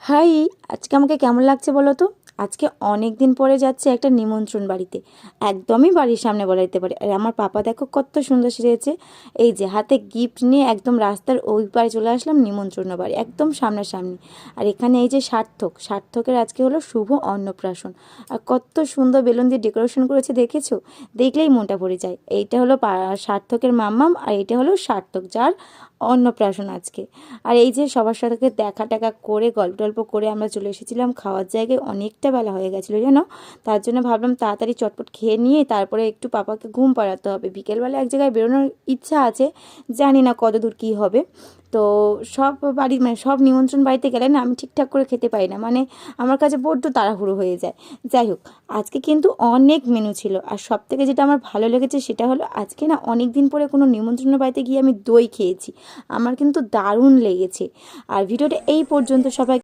High, আজকে আমাকে কেমন লাগছে বলো তো। আজকে অনেক দিন পরে যাচ্ছে একটা নিমন্ত্রণ বাড়িতে, একদমই বাড়ির সামনে বলা যেতে পারে। আর আমার পাপা দেখো কত সুন্দর সেজেছে, এই যে হাতে গিফট নিয়ে একদম রাস্তার ওই পারে চলে আসলাম নিমন্ত্রণ বাড়ি, একদম সামনাসামনি। আর এখানে এই যে সার্থকের আজকে হলো শুভ অন্নপ্রাশন। আর কত সুন্দর বেলুন দিয়ে ডেকোরেশন করেছে দেখেছো, দেখলেই মনটা ভরে যায়। এইটা হলো সার্থকের মাম্মাম, আর এইটা হলো সার্থক যার অন্নপ্রাশন আজকে। আর এই যে সবার সাথে দেখা টাকা করে গল্প টল্প করে আমরা চলে এসেছিলাম খাওয়ার জায়গায়, অনেকটা বেলা হয়ে গেছিলো জানো। তার জন্য ভাবলাম তাড়াতাড়ি চটপট খেয়ে নিয়ে তারপরে একটু পাপাকে ঘুম পাড়াতে হবে। বিকেলবেলা এক জায়গায় বেরোনোর ইচ্ছা আছে, জানি না কত দূর কী হবে। তো সব বাড়ি মানে সব নিমন্ত্রণ বাড়িতে গেলে না আমি ঠিকঠাক করে খেতে পারি না, মানে আমার কাছে বড্ড তাড়াহুড়ো হয়ে যায়। যাই হোক, আজকে কিন্তু অনেক মেনু ছিল। আর সব থেকে যেটা আমার ভালো লেগেছে সেটা হলো আজকে না অনেক দিন পরে কোনো নিমন্ত্রণ বাড়িতে গিয়ে আমি দই খেয়েছি, আমার কিন্তু দারুণ লেগেছে। আর ভিডিওটা এই পর্যন্ত, সবাই